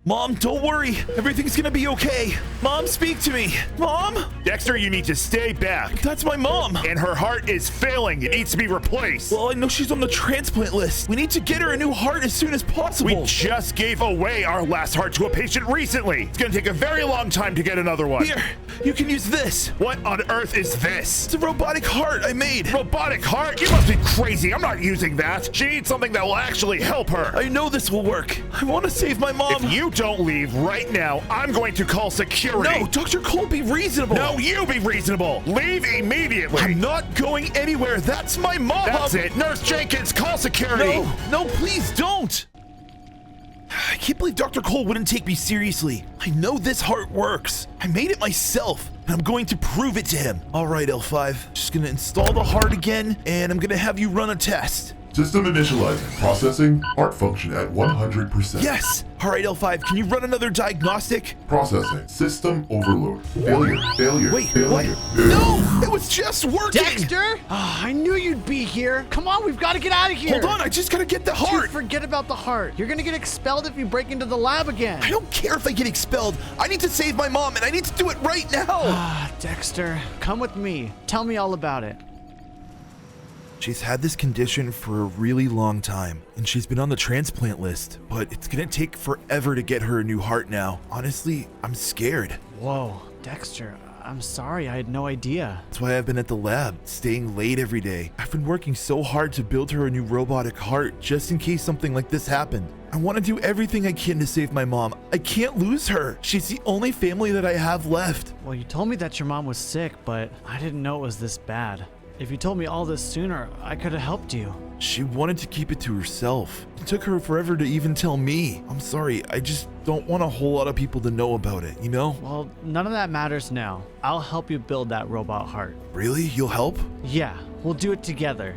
Mom, don't worry. Everything's gonna be okay. Mom, speak to me. Mom? Dexter, you need to stay back. That's my mom. And her heart is failing. It needs to be replaced. Well, I know she's on the transplant list. We need to get her a new heart as soon as possible. We just gave away our last heart to a patient recently. It's gonna take a very long time to get another one. Here, you can use this. What on earth is this? It's a robotic heart I made. Robotic heart? You must be crazy. I'm not using that. She needs something that will actually help her. I know this will work. I want to save my mom. If you don't leave right now, I'm going to call security. No, Dr. Cole, be reasonable. No, you be reasonable. Leave immediately. I'm not going anywhere. That's my mom. That's it. Nurse Jenkins, call security. No, please don't. I can't believe Dr. Cole wouldn't take me seriously. I know this heart works. I made it myself, and I'm going to prove it to him. All right, L5. Just gonna install the heart again, and I'm gonna have you run a test. System initializing. Processing. Heart function at 100%. Yes! All right, L5, can you run another diagnostic? Processing. System overload. Failure. Wait, failure. what? No! It was just working! Dexter? Oh, I knew you'd be here. Come on, we've got to get out of here. Hold on, I just gotta get the Dude, heart! forget about the heart. You're gonna get expelled if you break into the lab again. I don't care if I get expelled. I need to save my mom, and I need to do it right now! Ah, Dexter, come with me. Tell me all about it. She's had this condition for a really long time, and she's been on the transplant list, but it's gonna take forever to get her a new heart now. Honestly, I'm scared. Whoa, Dexter, I'm sorry, I had no idea. That's why I've been at the lab, staying late every day. I've been working so hard to build her a new robotic heart, just in case something like this happened. I want to do everything I can to save my mom. I can't lose her. She's the only family that I have left. Well, you told me that your mom was sick, but I didn't know it was this bad. If you told me all this sooner, I could have helped you. She wanted to keep it to herself. It took her forever to even tell me. I'm sorry, I just don't want a whole lot of people to know about it, you know? Well, none of that matters now. I'll help you build that robot heart. Really? You'll help? Yeah, we'll do it together.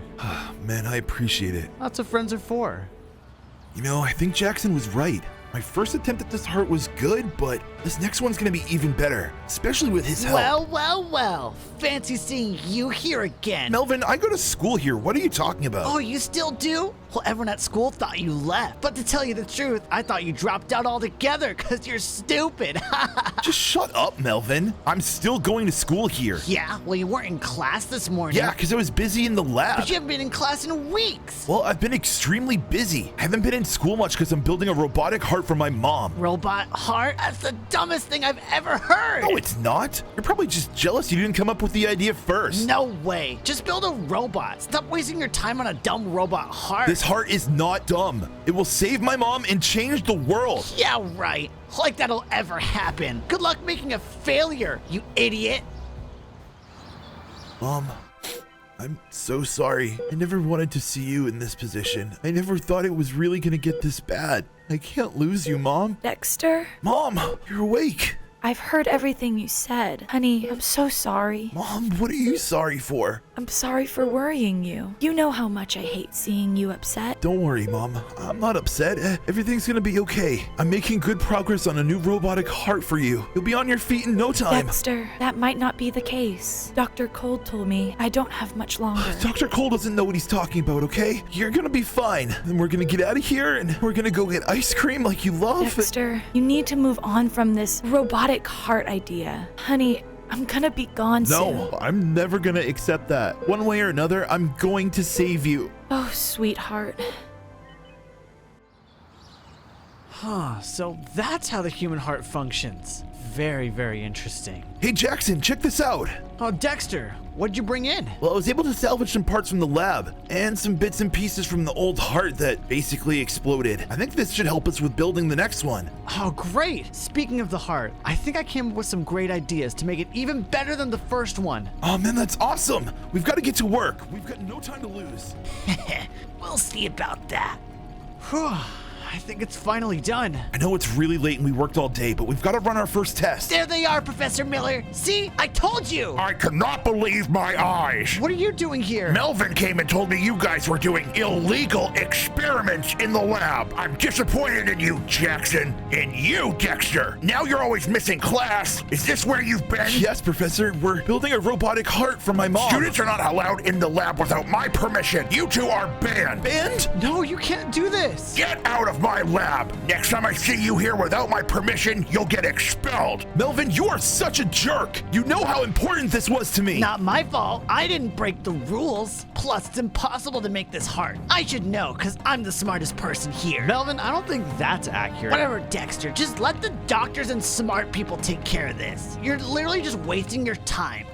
Man, I appreciate it. That's what friends are for. You know, I think Jackson was right. My first attempt at this heart was good, but this next one's gonna be even better, especially with his help. Well. Fancy seeing you here again. Melvin, I go to school here. What are you talking about? Oh, you still do? Well, everyone at school thought you left. But to tell you the truth, I thought you dropped out altogether because you're stupid. Just shut up, Melvin. I'm still going to school here. Yeah, well, you weren't in class this morning. Yeah, because I was busy in the lab. But you haven't been in class in weeks. Well, I've been extremely busy. I haven't been in school much because I'm building a robotic heart for my mom. Robot heart? That's the dumbest thing I've ever heard. No, it's not. You're probably just jealous you didn't come up with the idea first. No way. Just build a robot. Stop wasting your time on a dumb robot heart. This heart is not dumb. It will save my mom and change the world. Yeah, right. Like that'll ever happen. Good luck making a failure, you idiot. Mom, I'm so sorry. I never wanted to see you in this position. I never thought it was really gonna get this bad. I can't lose you, Mom. Dexter, Mom, you're awake. I've heard everything you said. Honey, I'm so sorry. Mom, what are you sorry for? I'm sorry for worrying you. You know how much I hate seeing you upset. Don't worry, Mom. I'm not upset. Everything's gonna be okay. I'm making good progress on a new robotic heart for you. You'll be on your feet in no time. Dexter, that might not be the case. Dr. Cole told me I don't have much longer. Dr. Cole doesn't know what he's talking about, okay? You're gonna be fine. Then we're gonna get out of here and we're gonna go get ice cream like you love. Dexter, you need to move on from this robotic heart idea. Honey, I'm gonna be gone soon. No, I'm never gonna accept that. One way or another, I'm going to save you. Oh, sweetheart. Huh, so that's how the human heart functions. Very, very interesting. Hey, Jackson, check this out. Oh, Dexter, what'd you bring in? Well, I was able to salvage some parts from the lab and some bits and pieces from the old heart that basically exploded. I think this should help us with building the next one. Oh, great. Speaking of the heart, I think I came up with some great ideas to make it even better than the first one. Oh man, that's awesome. We've got to get to work. We've got no time to lose. We'll see about that. Whew, I think it's finally done. I know it's really late and we worked all day, but we've got to run our first test. There they are, Professor Miller. See? I told you. I cannot believe my eyes. What are you doing here? Melvin came and told me you guys were doing illegal experiments in the lab. I'm disappointed in you, Jackson. And you, Dexter. Now you're always missing class. Is this where you've been? Yes, Professor. We're building a robotic heart for my mom. Students are not allowed in the lab without my permission. You two are banned. Banned? No, you can't do this. Get out of of my lab. Next time I see you here without my permission, you'll get expelled. Melvin, you are such a jerk. You know how important this was to me. Not my fault. I didn't break the rules. Plus, it's impossible to make this heart. I should know, because I'm the smartest person here. Melvin, I don't think that's accurate. Whatever, Dexter. Just let the doctors and smart people take care of this. You're literally just wasting your time.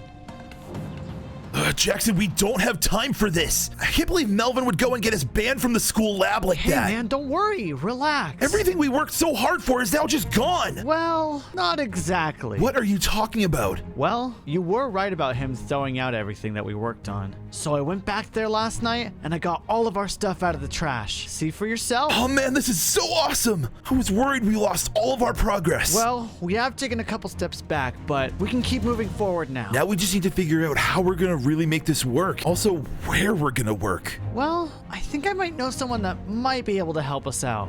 Jackson, we don't have time for this. I can't believe Melvin would go and get us banned from the school lab like Hey, that. man, don't worry. Relax. Everything we worked so hard for is now just gone. Well, not exactly. What are you talking about? Well, you were right about him throwing out everything that we worked on. So I went back there last night and I got all of our stuff out of the trash. See for yourself. Oh man, this is so awesome. I was worried we lost all of our progress. Well, we have taken a couple steps back, but we can keep moving forward now. Now we just need to figure out how we're gonna really make this work. Also, where we're gonna work. Well, I think I might know someone that might be able to help us out.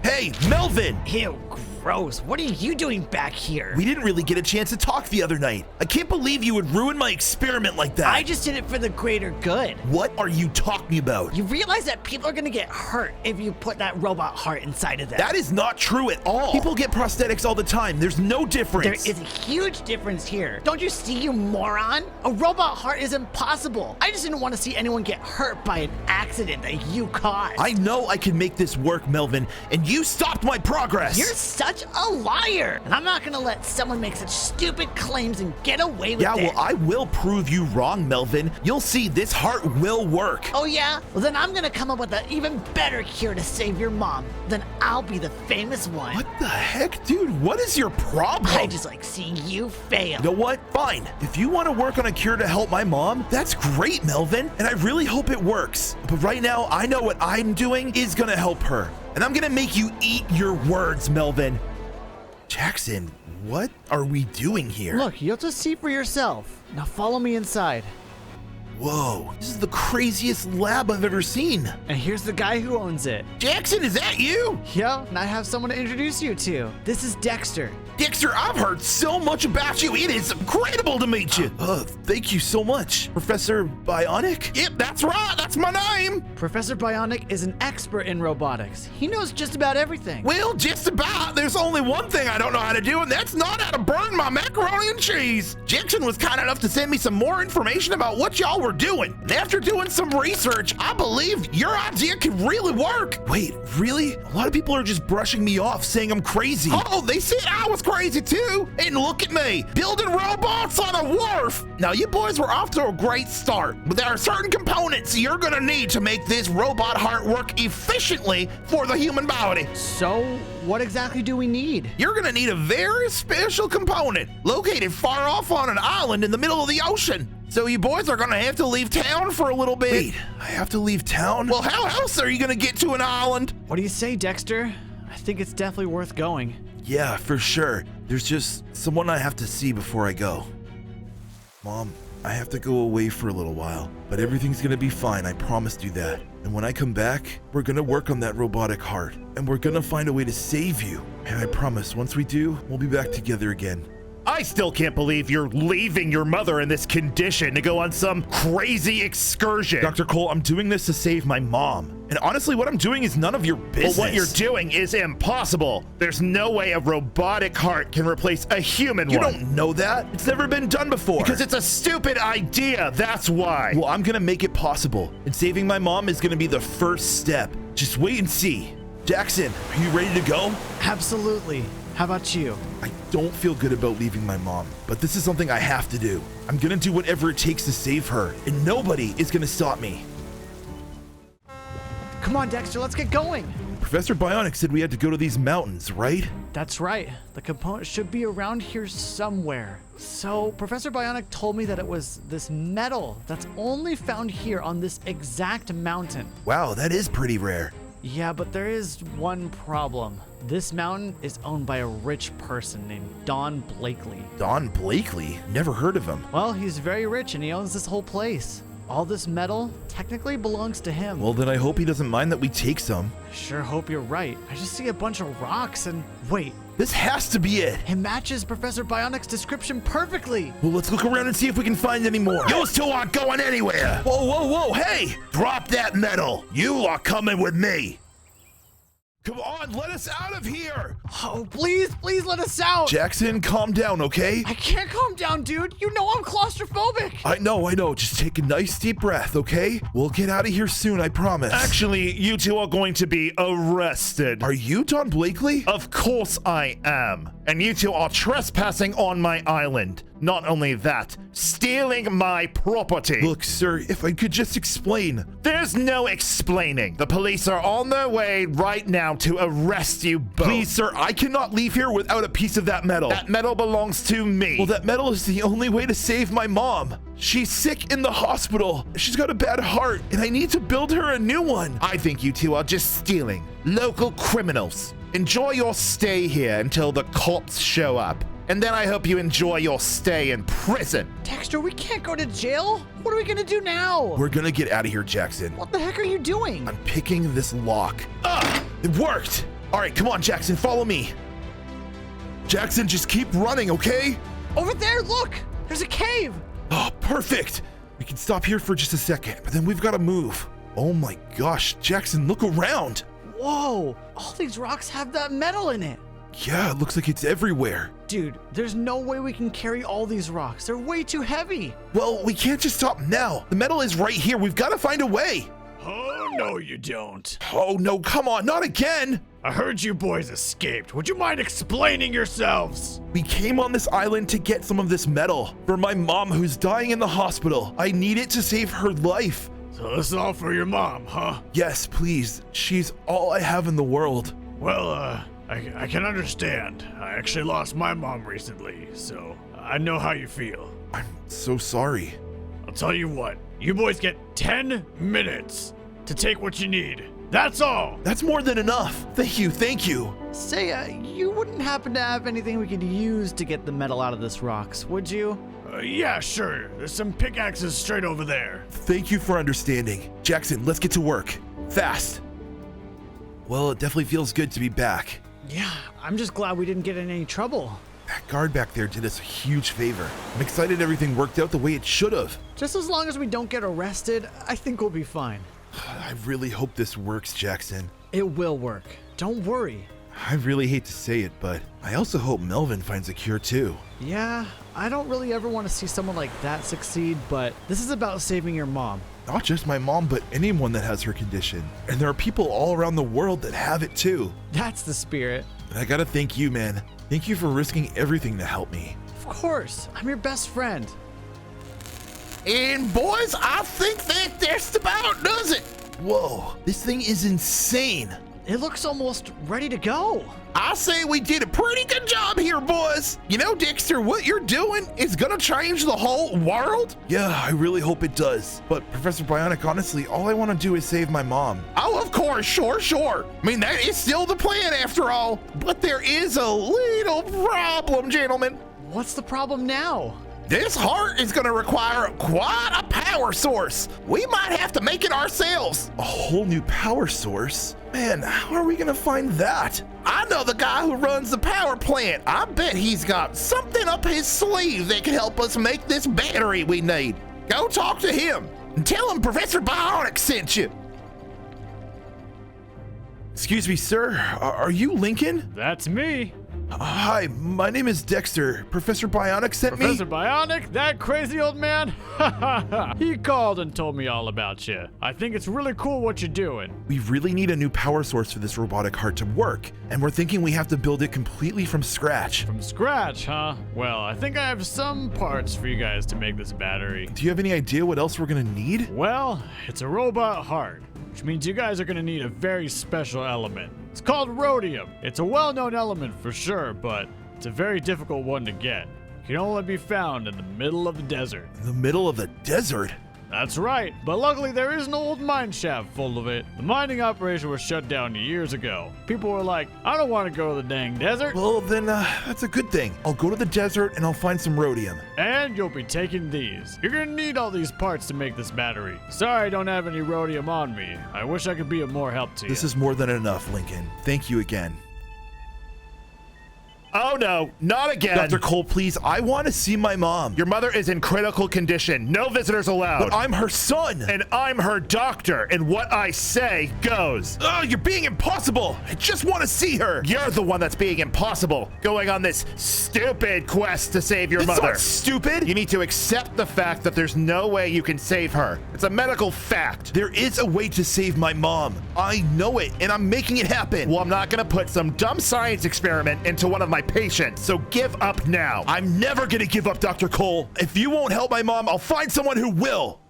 Hey, Melvin! Ew, gross. What are you doing back here? We didn't really get a chance to talk the other night. I can't believe you would ruin my experiment like that. I just did it for the greater good. What are you talking about? You realize that people are gonna get hurt if you put that robot heart inside of them. That is not true at all. People get prosthetics all the time. There's no difference. There is a huge difference here. Don't you see, you moron? A robot heart is impossible. I just didn't want to see anyone get hurt by an accident that you caused. I know I can make this work, Melvin, and you stopped my progress. You're such a liar. And I'm not gonna let someone make such stupid claims and get away with it. Yeah, well, I will prove you wrong, Melvin. You'll see this heart will work. Oh yeah? Well then I'm gonna come up with an even better cure to save your mom. Then I'll be the famous one. What the heck, dude? What is your problem? I just like seeing you fail. You know what? Fine. If you want to work on a cure to help my mom, that's great, Melvin. And I really hope it works. But right now, I know what I'm doing is going to help her. And I'm going to make you eat your words, Melvin. Jackson, what are we doing here? Look, you'll just see for yourself. Now follow me inside. Whoa, this is the craziest lab I've ever seen. And here's the guy who owns it. Jackson, is that you? Yeah, and I have someone to introduce you to. This is Dexter. Dexter, I've heard so much about you. It is incredible to meet you. Thank you so much. Professor Bionic? Yep, that's right. That's my name. Professor Bionic is an expert in robotics. He knows just about everything. Well, just about. There's only one thing I don't know how to do, and that's not how to burn my macaroni and cheese. Jackson was kind enough to send me some more information about what y'all were doing. And after doing some research, I believe your idea could really work. Wait, really? A lot of people are just brushing me off, saying I'm crazy. Oh, they said I was crazy too. And look at me, building robots on a wharf. Now, you boys were off to a great start, but there are certain components you're gonna need to make this robot heart work efficiently for the human body. So, what exactly do we need? You're gonna need a very special component located far off on an island in the middle of the ocean. So you boys are gonna have to leave town for a little bit. Wait, I have to leave town? Well, how else are you gonna get to an island? What do you say, Dexter? I think it's definitely worth going. Yeah, for sure. There's just someone I have to see before I go. Mom, I have to go away for a little while, but everything's gonna be fine, I promised you that. And when I come back, we're gonna work on that robotic heart, and we're gonna find a way to save you. And I promise, once we do, we'll be back together again. I still can't believe you're leaving your mother in this condition to go on some crazy excursion. Dr. Cole, I'm doing this to save my mom. And honestly, what I'm doing is none of your business. But what you're doing is impossible. There's no way a robotic heart can replace a human You one. don't know that? It's never been done before. Because it's a stupid idea, that's why. Well, I'm gonna make it possible. And saving my mom is gonna be the first step. Just wait and see. Jackson, are you ready to go? Absolutely. How about you? I don't feel good about leaving my mom, but this is something I have to do. I'm gonna do whatever it takes to save her, and nobody is gonna stop me. Come on, Dexter, let's get going. Professor Bionic said we had to go to these mountains, right? That's right. The component should be around here somewhere. So, Professor Bionic told me that it was this metal that's only found here on this exact mountain. Wow, that is pretty rare. Yeah, but there is one problem. This mountain is owned by a rich person named Don Blakely. Don Blakely? Never heard of him. Well, he's very rich and he owns this whole place. All this metal technically belongs to him. Well, then I hope he doesn't mind that we take some. Sure hope you're right. I just see a bunch of rocks and wait, This has to be it. it matches Professor Bionic's description perfectly. Well, let's look around and see if we can find any more. You two aren't going anywhere. Whoa, whoa, whoa, hey! Drop that metal. You are coming with me. Come on, let us out of here! Oh, please let us out. Jackson, calm down, okay? I can't calm down, dude. You know I'm claustrophobic. I know. Just take a nice deep breath, okay? We'll get out of here soon, I promise. Actually, you two are going to be arrested. Are you Don Blakely? Of course I am. And you two are trespassing on my island. Not only that, stealing my property. Look, sir, if I could just explain. There's no explaining. The police are on their way right now to arrest you both. Please, sir, I cannot leave here without a piece of that metal. That metal belongs to me. Well, that metal is the only way to save my mom. She's sick in the hospital. She's got a bad heart, and I need to build her a new one. I think you two are just stealing. Local criminals. Enjoy your stay here until the cops show up. And then I hope you enjoy your stay in prison. Dexter, we can't go to jail. What are we gonna do now? We're gonna get out of here, Jackson. What the heck are you doing? I'm picking this lock. It worked. All right, come on, Jackson, follow me. Jackson, just keep running, okay? Over there, look! There's a cave! Oh, perfect. We can stop here for just a second, but then we've got to move. Oh my gosh, Jackson, look around. Whoa! All these rocks have that metal in it. Yeah, it looks like it's everywhere. Dude, there's no way we can carry all these rocks. They're way too heavy. Well, we can't just stop now. The metal is right here. We've got to find a way. Oh, no, you don't. Oh no, come on, not again. I heard you boys escaped. Would you mind explaining yourselves? We came on this island to get some of this metal for my mom who's dying in the hospital. I need it to save her life. So this is all for your mom, huh? Yes, please. She's all I have in the world. Well, I can understand. I actually lost my mom recently, so I know how you feel. I'm so sorry. I'll tell you what, you boys get 10 minutes to take what you need. That's all. That's more than enough. Thank you. Say, you wouldn't happen to have anything we could use to get the metal out of this rocks, would you? Yeah, sure. There's some pickaxes straight over there. Thank you for understanding. Jackson, let's get to work. Fast. Well, it definitely feels good to be back. Yeah, I'm just glad we didn't get in any trouble. That guard back there did us a huge favor. I'm excited everything worked out the way it should have. Just as long as we don't get arrested, I think we'll be fine. I really hope this works, Jackson. It will work. Don't worry. I really hate to say it, but I also hope Melvin finds a cure too. Yeah, I don't really ever want to see someone like that succeed, but this is about saving your mom. Not just my mom, but anyone that has her condition. And there are people all around the world that have it too. That's the spirit. And I gotta thank you, man. Thank you for risking everything to help me. Of course, I'm your best friend. And boys, I think that just about does it. Whoa, this thing is insane. It looks almost ready to go. I say we did a pretty good job here, boys. You know, Dexter, what you're doing is gonna change the whole world. Yeah, I really hope it does. But Professor Bionic, honestly, all I want to do is save my mom. Oh, of course, sure. I mean, that is still the plan after all. But there is a little problem, gentlemen. What's the problem now? This heart is gonna require quite a power source. We might have to make it ourselves. A whole new power source? Man, how are we gonna find that? I know the guy who runs the power plant. I bet he's got something up his sleeve that can help us make this battery we need. Go talk to him and tell him Professor Bionic sent you. Excuse me, sir. Are you Lincoln? That's me. Hi, my name is Dexter. Professor Bionic sent Professor me. Bionic, that crazy old man? He called and told me all about you. I think it's really cool what you're doing. We really need a new power source for this robotic heart to work, and we're thinking we have to build it completely from scratch. From scratch, huh? Well, I think I have some parts for you guys to make this battery. Do you have any idea what else we're gonna need? Well, it's a robot heart, which means you guys are gonna need a very special element. It's called rhodium. It's a well-known element for sure, but it's a very difficult one to get. It can only be found in the middle of the desert. In the middle of the desert? That's right, but luckily there is an old mine shaft full of it. The mining operation was shut down years ago. People were like, I don't want to go to the dang desert. Well, then that's a good thing. I'll go to the desert and I'll find some rhodium. And you'll be taking these. You're gonna need all these parts to make this battery. Sorry I don't have any rhodium on me. I wish I could be of more help to you. This is more than enough, Lincoln. Thank you again. Oh no, not again. Dr. Cole, please, I want to see my mom. Your mother is in critical condition. No visitors allowed. But I'm her son. And I'm her doctor, and what I say goes. Oh, you're being impossible. I just want to see her. You're the one that's being impossible, going on this stupid quest to save your It's mother. not stupid. You need to accept the fact that there's no way you can save her. It's a medical fact. There is a way to save my mom. I know it, and I'm making it happen. Well, I'm not gonna put some dumb science experiment into one of my patients, so give up now. I'm never gonna give up, Dr. Cole. If you won't help my mom, I'll find someone who will.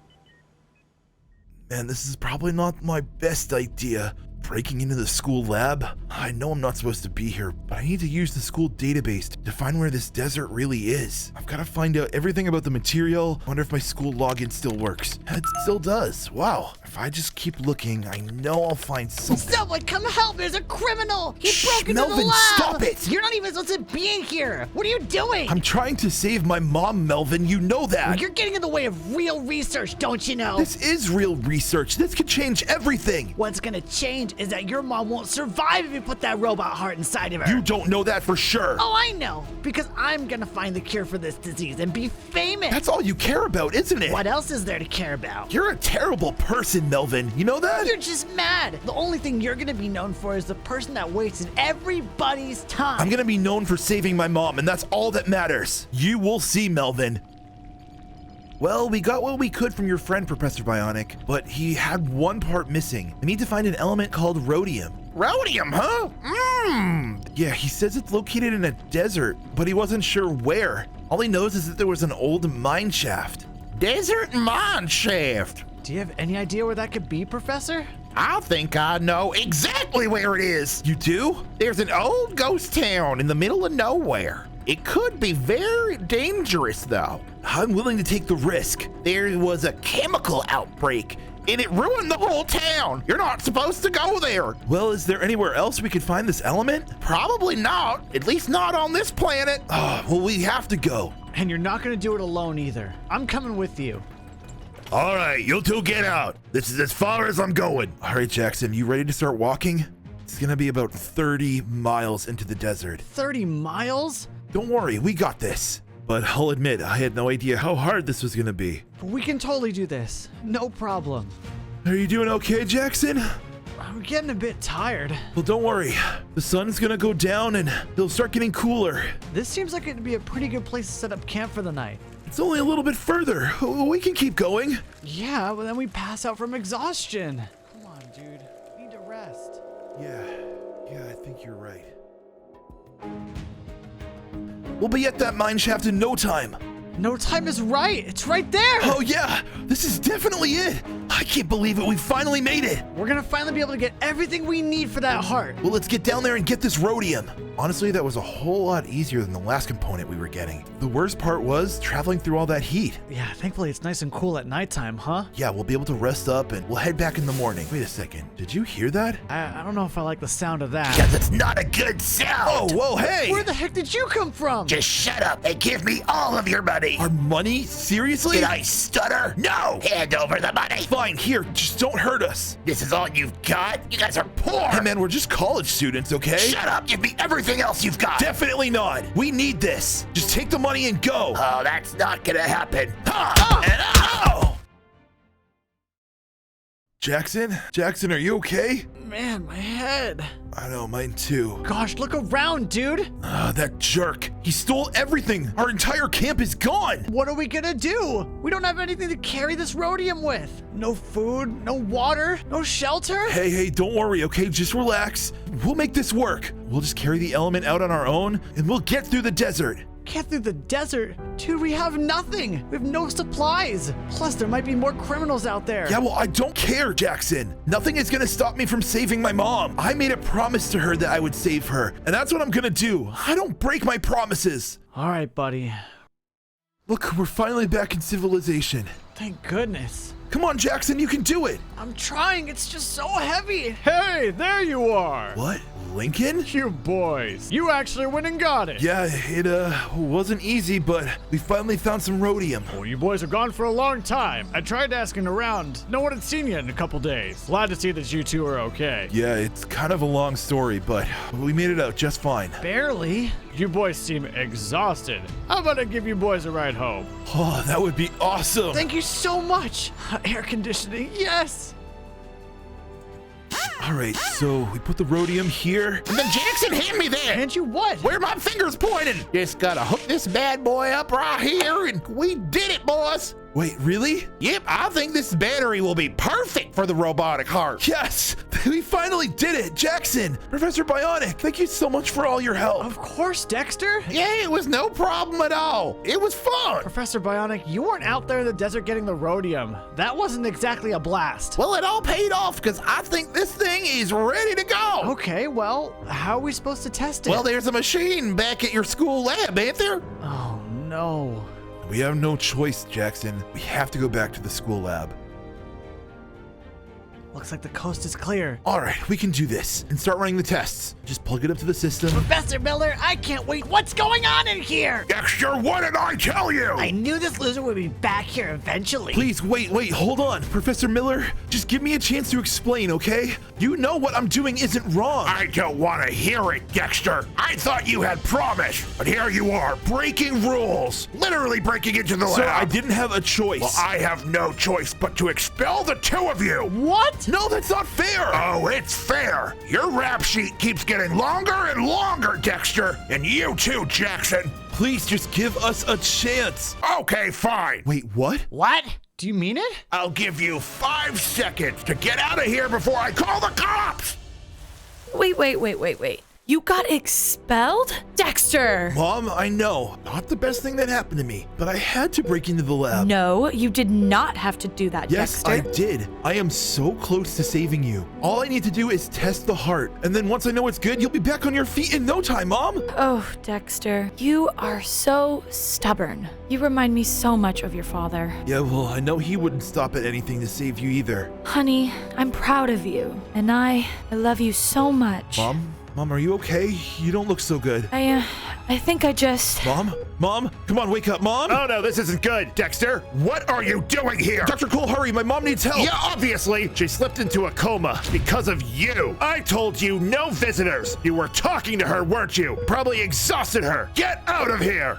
Man, this is probably not my best idea. Breaking into the school lab? I know I'm not supposed to be here, but I need to use the school database to find where this desert really is. I've got to find out everything about the material. Wonder if my school login still works. It still does. Wow. If I just keep looking, I know I'll find something. Someone come help! There's a criminal! He Shh, broke into Melvin, the lab! stop it! You're not even supposed to be in here! What are you doing? I'm trying to save my mom, Melvin. You know that. You're getting in the way of real research, don't you know? This is real research. This could change everything. What's gonna change is that your mom won't survive if you put that robot heart inside of her. You don't know that for sure. Oh, I know. Because I'm gonna find the cure for this disease and be famous. That's all you care about, isn't it? What else is there to care about? You're a terrible person, Melvin. You know that? You're just mad. The only thing you're gonna be known for is the person that wasted everybody's time. I'm gonna be known for saving my mom, and that's all that matters. You will see, Melvin. Well, we got what we could from your friend, Professor Bionic, but he had one part missing. I need to find an element called rhodium. Rhodium, huh? Yeah, he says it's located in a desert, but he wasn't sure where. All he knows is that there was an old mine shaft. Desert mine shaft. Do you have any idea where that could be, Professor? I think I know exactly where it is. You do? There's an old ghost town in the middle of nowhere. It could be very dangerous, though. I'm willing to take the risk. There was a chemical outbreak, and it ruined the whole town. You're not supposed to go there. Well, is there anywhere else we could find this element? Probably not. At least not on this planet. Well, we have to go. And you're not gonna do it alone either. I'm coming with you. All right, you two get out. This is as far as I'm going. All right, Jackson, you ready to start walking? It's gonna be about 30 miles into the desert. 30 miles? Don't worry, we got this. But I'll admit, I had no idea how hard this was gonna be. We can totally do this. No problem. Are you doing okay, Jackson? I'm getting a bit tired. Well, don't worry. The sun's gonna go down and it'll start getting cooler. This seems like it'd be a pretty good place to set up camp for the night. It's only a little bit further. We can keep going. Yeah, but then we pass out from exhaustion. Come on, dude. We need to rest. Yeah, I think you're right. We'll be at that mine shaft in no time. No time is right. It's right there. Oh yeah, this is definitely it. I can't believe it. We finally made it. We're gonna finally be able to get everything we need for that heart. Well, let's get down there and get this rhodium. Honestly, that was a whole lot easier than the last component we were getting. The worst part was traveling through all that heat. Yeah, thankfully it's nice and cool at nighttime, huh? Yeah, we'll be able to rest up and we'll head back in the morning. Wait a second. Did you hear that? I don't know if I like the sound of that. Because it's not a good sound. Oh, whoa, hey! Where the heck did you come from? Just shut up and give me all of your money. Our money? Seriously? Did I stutter? No! Hand over the money. Fine, here, just don't hurt us. This is all you've got? You guys are poor. Hey man, we're just college students, okay? Shut up. Give me everything else you've got. Definitely not. We need this. Just take the money and go. Oh, that's not gonna happen. Oh! Jackson, are you okay? Man, my head. I know, mine too. Gosh, look around, dude. That jerk. He stole everything. Our entire camp is gone. What are we gonna do? We don't have anything to carry this rhodium with. No food, no water, no shelter. Hey, don't worry, okay? Just relax. We'll make this work. We'll just carry the element out on our own, and we'll get through the desert. Get through the desert? Dude, we have nothing. We have no supplies. Plus, there might be more criminals out there. Yeah, well, I don't care, Jackson. Nothing is gonna stop me from saving my mom. I made a promise to her that I would save her, and that's what I'm gonna do. I don't break my promises. All right, buddy. Look, we're finally back in civilization. Thank goodness. Come on, Jackson, you can do it. I'm trying. It's just so heavy. Hey, there you are. What? Lincoln? You boys. You actually went and got it. Yeah, it wasn't easy, but we finally found some rhodium. Well, you boys are gone for a long time. I tried asking around. No one had seen you in a couple days. Glad to see that you two are okay. Yeah, it's kind of a long story, but we made it out just fine. Barely. You boys seem exhausted. How about I give you boys a ride home? Oh, that would be awesome. Thank you so much. Air conditioning, yes. All right, so we put the rhodium here. And then Jackson, hand me that. And you what? Where my finger's pointing. Just gotta hook this bad boy up right here, and we did it, boys. Wait, really? Yep, I think this battery will be perfect for the robotic heart. Yes, we finally did it. Jackson, Professor Bionic, thank you so much for all your help. Of course, Dexter. Yeah, it was no problem at all. It was fun. Professor Bionic, you weren't out there in the desert getting the rhodium. That wasn't exactly a blast. Well, it all paid off because I think this thing is ready to go. Okay, well, how are we supposed to test it? Well, there's a machine back at your school lab, ain't there? Oh, no. We have no choice, Jackson. We have to go back to the school lab. Looks like the coast is clear. All right, we can do this and start running the tests. Just plug it up to the system. Professor Miller, I can't wait. What's going on in here? Dexter, what did I tell you? I knew this loser would be back here eventually. Please, wait, hold on. Professor Miller, just give me a chance to explain, okay? You know what I'm doing isn't wrong. I don't want to hear it, Dexter. I thought you had promised, but here you are, breaking rules. Literally breaking into the Sir, lab. I didn't have a choice. Well, I have no choice but to expel the two of you. What? No, that's not fair. Oh, it's fair. Your rap sheet keeps getting longer and longer, Dexter. And you too, Jackson. Please just give us a chance. Okay, fine. Wait, what? What? Do you mean it? I'll give you 5 seconds to get out of here before I call the cops. Wait. You got expelled? Dexter! Mom, I know. Not the best thing that happened to me, but I had to break into the lab. No, you did not have to do that, Yes, Dexter. I did. I am so close to saving you. All I need to do is test the heart, and then once I know it's good, you'll be back on your feet in no time, Mom. Oh, Dexter, you are so stubborn. You remind me so much of your father. Yeah, well, I know he wouldn't stop at anything to save you either. Honey, I'm proud of you, and I love you so much. Mom, are you okay? You don't look so good. I think I just... Mom, come on, wake up, Mom. Oh, no, this isn't good, Dexter. What are you doing here? Dr. Cole, hurry, my mom needs help. Yeah, obviously. She slipped into a coma because of you. I told you no visitors. You were talking to her, weren't you? Probably exhausted her. Get out of here.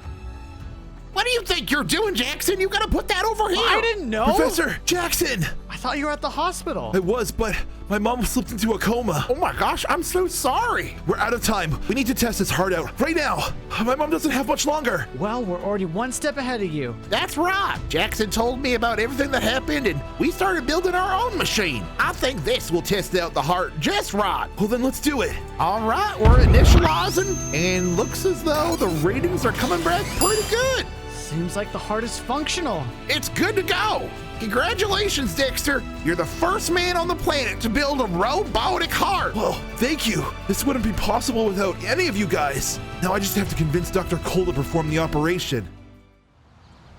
What do you think you're doing, Jackson? You gotta put that over here. I didn't know. Professor Jackson. I thought you were at the hospital. I was, but my mom slipped into a coma. Oh my gosh, I'm so sorry. We're out of time. We need to test his heart out right now. My mom doesn't have much longer. Well, we're already one step ahead of you. That's right. Jackson told me about everything that happened, and we started building our own machine. I think this will test out the heart just right. Well, then let's do it. All right, we're initializing, and looks as though the ratings are coming back pretty good. Seems like the heart is functional. It's good to go. Congratulations, Dexter. You're the first man on the planet to build a robotic heart. Well, thank you. This wouldn't be possible without any of you guys. Now I just have to convince Dr. Cole to perform the operation.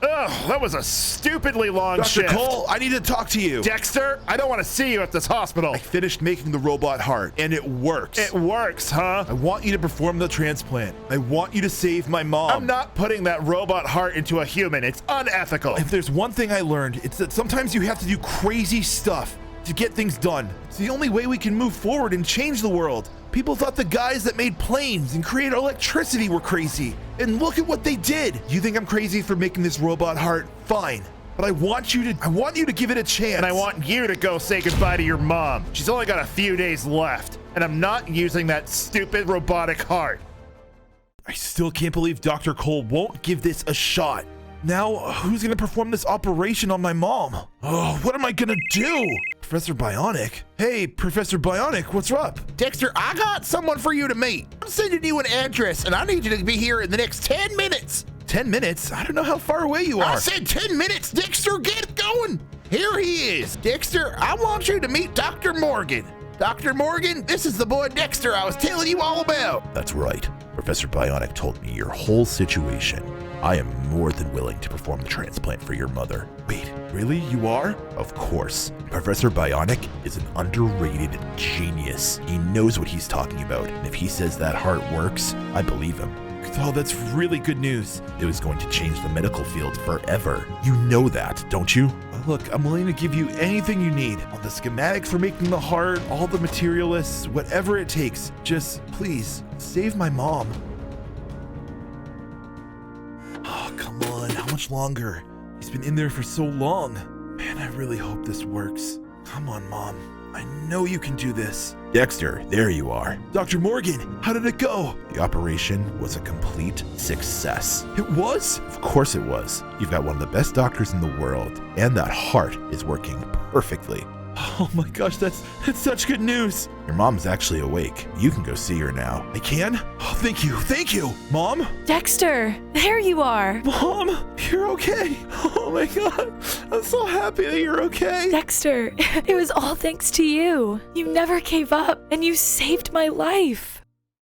Ugh, that was a stupidly long Dr. shift. Cole, I need to talk to you. Dexter, I don't want to see you at this hospital. I finished making the robot heart, and it works. It works, huh? I want you to perform the transplant. I want you to save my mom. I'm not putting that robot heart into a human. It's unethical. If there's one thing I learned, it's that sometimes you have to do crazy stuff to get things done. It's the only way we can move forward and change the world. People thought the guys that made planes and created electricity were crazy. And look at what they did. You think I'm crazy for making this robot heart? Fine. But I want you to give it a chance. And I want you to go say goodbye to your mom. She's only got a few days left. And I'm not using that stupid robotic heart. I still can't believe Dr. Cole won't give this a shot. Now, who's gonna perform this operation on my mom? Oh, what am I gonna do? Professor Bionic? Hey, Professor Bionic, what's up? Dexter, I got someone for you to meet. I'm sending you an address, and I need you to be here in the next 10 minutes. 10 minutes? I don't know how far away you are. I said 10 minutes, Dexter, get going. Here he is. Dexter, I want you to meet Dr. Morgan. Dr. Morgan, this is the boy Dexter I was telling you all about. That's right. Professor Bionic told me your whole situation. I am more than willing to perform the transplant for your mother. Wait, Really? You are? Of course. Professor Bionic is an underrated genius. He knows what he's talking about. And if he says that heart works, I believe him. Oh, that's really good news. It was going to change the medical field forever. You know that, don't you? Look, I'm willing to give you anything you need. All the schematics for making the heart, all the materialists, whatever it takes. Just, please, save my mom. Oh, come on. How much longer? He's been in there for so long. Man, I really hope this works. Come on, Mom. I know you can do this. Dexter, there you are. Dr. Morgan, how did it go? The operation was a complete success. It was? Of course it was. You've got one of the best doctors in the world, and that heart is working perfectly. Oh my gosh, that's such good news. Your mom's actually awake. You can go see her now. I can? Oh, thank you, Mom? Dexter, there you are. Mom, you're okay. Oh my God, I'm so happy that you're okay. Dexter, it was all thanks to you. You never gave up, and you saved my life.